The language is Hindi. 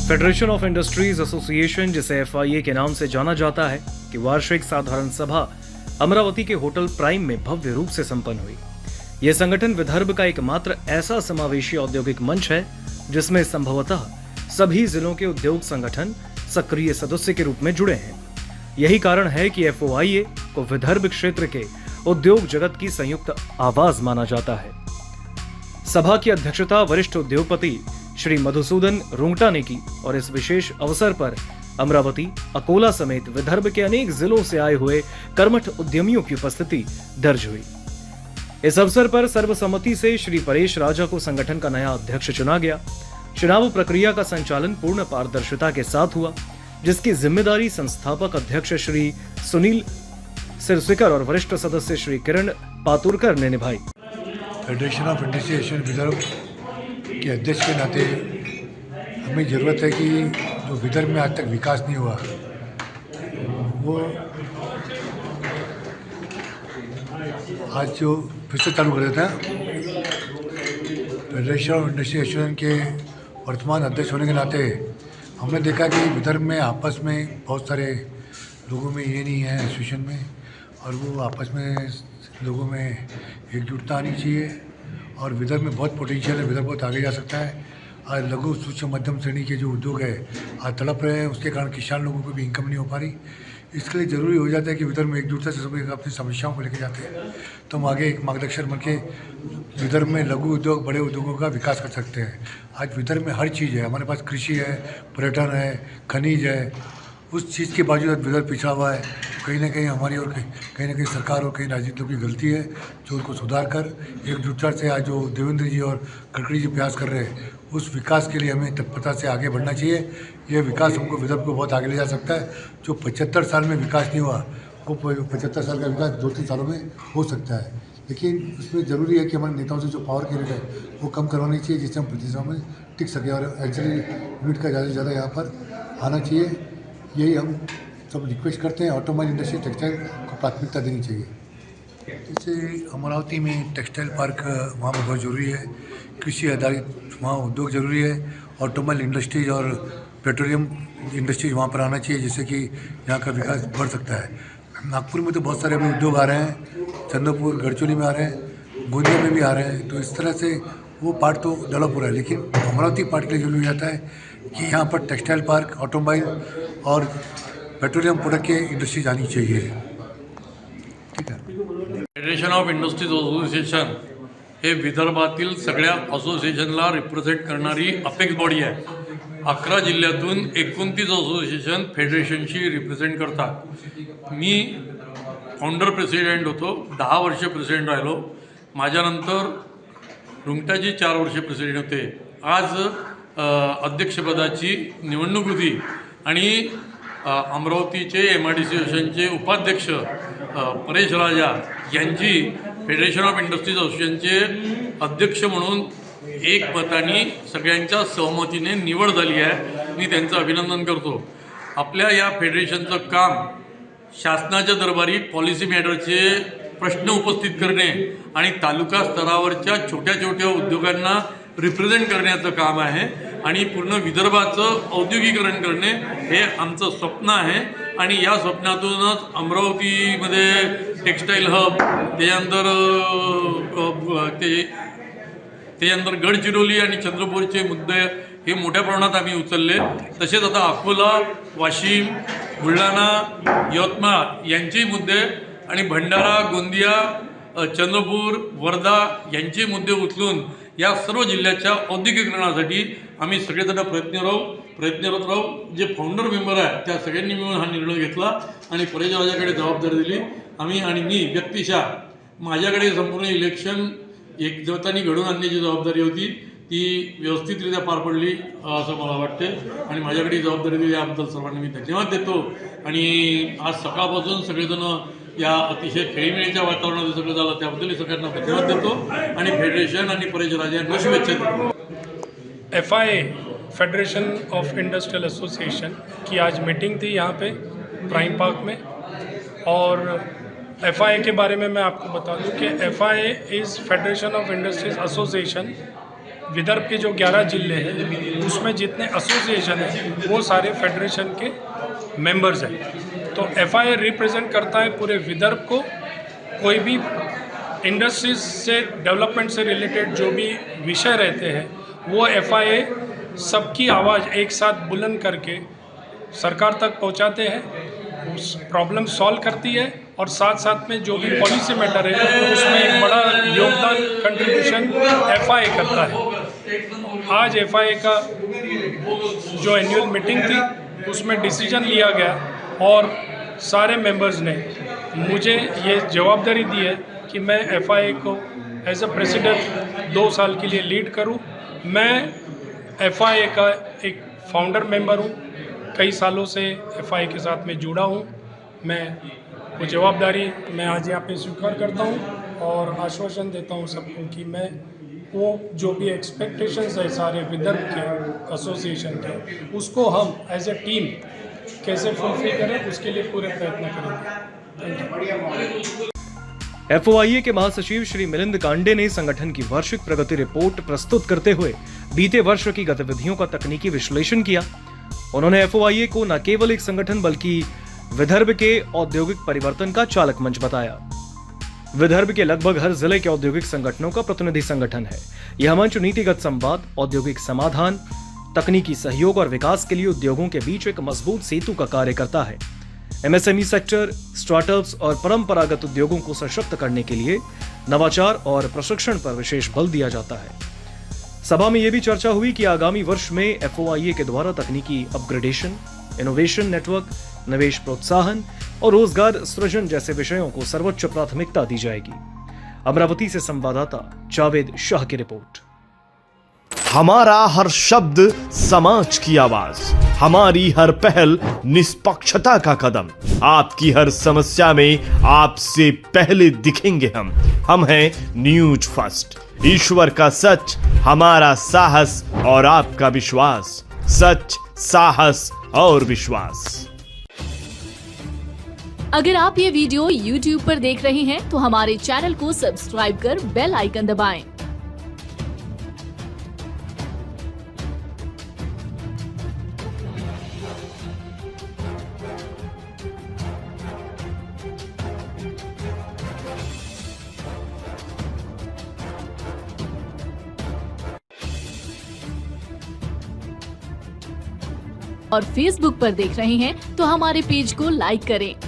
फेडरेशन ऑफ इंडस्ट्रीज एसोसिएशन, जिसे FIA के नाम से जाना जाता है, की वार्षिक साधारण सभा अमरावती के होटल प्राइम में भव्य रूप से संपन्न हुई। यह संगठन विदर्भ का एकमात्र ऐसा समावेशी औद्योगिक मंच है जिसमें संभवतः सभी जिलों के उद्योग संगठन सक्रिय सदस्य के रूप में जुड़े हैं। यही कारण है कि FOIA को विदर्भ क्षेत्र के उद्योग जगत की संयुक्त आवाज माना जाता है। सभा की अध्यक्षता वरिष्ठ उद्योगपति श्री मधुसूदन रुंगटा ने की और इस विशेष अवसर पर अमरावती, अकोला समेत विदर्भ के अनेक जिलों से आए हुए कर्मठ उद्यमियों की उपस्थिति दर्ज हुई। इस अवसर पर सर्वसम्मति से श्री परेश राजा को संगठन का नया अध्यक्ष चुना गया। चुनाव प्रक्रिया का संचालन पूर्ण पारदर्शिता के साथ हुआ, जिसकी जिम्मेदारी संस्थापक अध्यक्ष श्री सुनील सिरस्विकर और वरिष्ठ सदस्य श्री किरण पातुरकर ने निभाई। Federation of industry association Vidarbha के अध्यक्ष के नाते हमें ज़रूरत है कि जो विदर्भ में आज तक विकास नहीं हुआ वो आज जो फिर से चालू कर देता है। फेडरेशन ऑफ इंडस्ट्री एसोसिएशन के वर्तमान अध्यक्ष होने के नाते हमने देखा कि विदर्भ में आपस में बहुत सारे लोगों में ये नहीं है एसोसिएशन में, और वो आपस में लोगों में एकजुटता आनी चाहिए। और विदर्भ में बहुत पोटेंशियल है, विदर्भ बहुत आगे जा सकता है। आज लघु सूक्ष्म मध्यम श्रेणी के जो उद्योग है आज तड़प रहे हैं, उसके कारण किसान लोगों को भी इनकम नहीं हो पा रही। इसके लिए ज़रूरी हो जाता है कि विदर्भ में एकजुटता से सभी अपनी समस्याओं को लेकर जाते हैं, तो हम आगे एक मार्गदर्शन बन के विदर्भ में लघु उद्योग, बड़े उद्योगों का विकास कर सकते हैं। आज विदर्भ में हर चीज़ है, हमारे पास कृषि है, पर्यटन है, खनिज है। उस चीज़ के बावजूद विदर्भ पिछड़ा हुआ है। कहीं ना कहीं हमारी और कहीं ना कहीं सरकार और कहीं राजनीतियों की गलती है, जो उनको सुधार कर एकजुटता से आज जो देवेंद्र जी और गडकरी जी प्रयास कर रहे हैं उस विकास के लिए हमें तत्परता से आगे बढ़ना चाहिए। यह विकास हमको विदर्भ को बहुत आगे ले जा सकता है। जो 75 साल में विकास नहीं हुआ वो 75 साल का विकास 2-3 सालों में हो सकता है, लेकिन उसमें ज़रूरी है कि हमारे नेताओं से जो पावर क्रेडिट है वो कम करवानी चाहिए, जिससे हम प्रतिष्ठा में टिक सकें और एक्चुअली यूनिट का ज़्यादा से ज़्यादा यहाँ पर आना चाहिए। यही हम सब रिक्वेस्ट करते हैं। ऑटोमोबाइल इंडस्ट्री, टेक्सटाइल को प्राथमिकता देनी चाहिए। जैसे अमरावती में टेक्सटाइल पार्क वहाँ पर बहुत ज़रूरी है, कृषि आधारित वहाँ उद्योग ज़रूरी है, ऑटोमोबाइल इंडस्ट्रीज और पेट्रोलियम इंडस्ट्रीज वहाँ पर आना चाहिए, जिससे कि यहाँ का विकास बढ़ सकता है। नागपुर में तो बहुत सारे अभी उद्योग आ रहे हैं, चंद्रपुर, गढ़चिरौली में आ रहे हैं, गोंदिया में भी आ रहे हैं, तो इस तरह से वो पार्ट तो डेवलप हो रहा है। लेकिन अमरावती पार्ट के लिए जरूरी जाता है कि यहाँ पर टेक्सटाइल पार्क, ऑटोमोबाइल और पेट्रोलियम प्रोडक्ट की इंडस्ट्रीज आनी चाहिए। ठीक है। फेडरेशन ऑफ इंडस्ट्रीज असोसिएशन हे विदर्भातील सगळ्या असोसिएशनला रिप्रेझेंट करणारी अपेक्स बॉडी आहे। 11 जिल्ह्यातून 29 असोसिएशन फेडरेशनशी रिप्रेझेंट करतात। मी फाउंडर प्रेसिडेंट होतो, 10 वर्ष प्रेसिडेंट राहिलो। माझ्यानंतर रुंगटाजी 4 वर्ष प्रेसिडेंट होते। आज अध्यक्षपदाची निवडणूक होती आणि अमरावतीचे MIDC असोसिएशनचे उपाध्यक्ष परेश राजा यांची फेडरेशन ऑफ इंडस्ट्रीज असोसिएशनचे अध्यक्ष म्हणून एक मताने सगळ्यांच्या सहमतीने निवड झाली आहे। मी त्यांचं अभिनंदन करतो। आपल्या या फेडरेशनचं काम शासनाच्या दरबारी पॉलिसी मॅटरचे प्रश्न उपस्थित करणे आणि तालुका स्तरावरच्या छोट्या छोट्या उद्योगांना रिप्रेझेंट करण्याचं काम आहे आणि पूर्ण विदर्भाचं औद्योगिकरण करणे हे आमचं स्वप्न आहे। आणि या स्वप्नातूनच अमरावतीमध्ये टेक्सटाईल हब, त्याच्यानंतर गडचिरोली आणि चंद्रपूरचे मुद्दे हे मोठ्या प्रमाणात आम्ही उचलले। तसेच आता अकोला, वाशिम, बुलढाणा, यवतमाळ यांचे मुद्दे आणि भंडारा, गोंदिया, चंद्रपूर, वर्धा यांचे मुद्दे उचलून या सर्व जिल्ह्याच्या औद्योगिकरणासाठी आम्ही सगळेजण प्रयत्नरत राहू। जे फाउंडर मेंबर आहे त्या सगळ्यांनी मिळून हा निर्णय घेतला आणि परेश राजाकडे जबाबदारी दिली आम्ही। आणि मी व्यक्तिशः माझ्याकडे संपूर्ण इलेक्शन एकजुटीने घडवून आणण्याची जबाबदारी होती, ती व्यवस्थितरित्या पार पडली असं मला वाटते। आणि माझ्याकडे जबाबदारी दिली याबद्दल सर्वांना मी धन्यवाद देतो। आणि आज सकाळपासून सगळेजण या अतिशय खेळीमेळीच्या वातावरणात सगळं झालं त्याबद्दल सगळ्यांना धन्यवाद देतो आणि फेडरेशन आणि परेश राजा यांना शुभेच्छा देतो। FIA federation of industrial association की आज मीटिंग थी यहाँ पे प्राइम पार्क में, और FIA के बारे में मैं आपको बता दूं कि FIA is federation of industries association Vidarbha के जो 11 जिले हैं उसमें जितने एसोसिएशन हैं वो सारे फेडरेशन के मेंबर्स हैं। तो एफआईए रिप्रेजेंट करता है पूरे विदर्भ को। कोई भी इंडस्ट्रीज से डेवलपमेंट से रिलेटेड जो भी विषय रहते हैं वो एफआईए सबकी आवाज़ एक साथ बुलंद करके सरकार तक पहुंचाते हैं, उस प्रॉब्लम सॉल्व करती है और साथ साथ में जो भी पॉलिसी मैटर है उसमें एक बड़ा योगदान कंट्रीब्यूशन एफआईए करता है। आज एफआईए का जो एनुअल मीटिंग थी उसमें डिसीजन लिया गया और सारे मेंबर्स ने मुझे ये जवाबदारी दी है कि मैं एफआईए को एज अ प्रेसिडेंट 2 साल के लिए लीड करूं। मैं एफआईए का एक फाउंडर मेंबर हूं, कई सालों से एफआईए के साथ में जुड़ा हूं। मैं वो जवाबदारी मैं आज यहाँ पे स्वीकार करता हूं और आश्वासन देता हूं सबको कि मैं वो जो भी एक्सपेक्टेशंस है सारे विदर्भ के एसोसिएशन के उसको हम एज ए टीम कैसे फुलफिल करें उसके लिए पूरे प्रयत्न करेंगे। एफओआईए के महासचिव श्री मिलिंद कांडे ने संगठन की वार्षिक प्रगति रिपोर्ट प्रस्तुत करते हुए बीते वर्ष की गतिविधियों का तकनीकी विश्लेषण किया। उन्होंने एफओआईए को न केवल एक संगठन बल्कि विदर्भ के औद्योगिक परिवर्तन का चालक मंच बताया। विदर्भ के लगभग हर जिले के औद्योगिक संगठनों का प्रतिनिधि संगठन है। यह मंच नीतिगत संवाद, औद्योगिक समाधान, तकनीकी सहयोग और विकास के लिए उद्योगों के बीच एक मजबूत सेतु का कार्य करता है। एमएसएमई सेक्टर, स्टार्टअप्स और परंपरागत उद्योगों को सशक्त करने के लिए नवाचार और प्रशिक्षण पर विशेष बल दिया जाता है। सभा में यह भी चर्चा हुई कि आगामी वर्ष में एफओआईए के द्वारा तकनीकी अपग्रेडेशन, इनोवेशन नेटवर्क, निवेश प्रोत्साहन और रोजगार सृजन जैसे विषयों को सर्वोच्च प्राथमिकता दी जाएगी। अमरावती से संवाददाता जावेद शाह की रिपोर्ट। हमारा हर शब्द समाज की आवाज, हमारी हर पहल निष्पक्षता का कदम। आपकी हर समस्या में आपसे पहले दिखेंगे हम हैं न्यूज फर्स्ट। ईश्वर का सच, हमारा साहस और आपका विश्वास। सच, साहस और विश्वास। अगर आप ये वीडियो YouTube पर देख रहे हैं तो हमारे चैनल को सब्सक्राइब कर बेल आइकन दबाएं। और Facebook पर देख रहे हैं तो हमारे पेज को लाइक करें।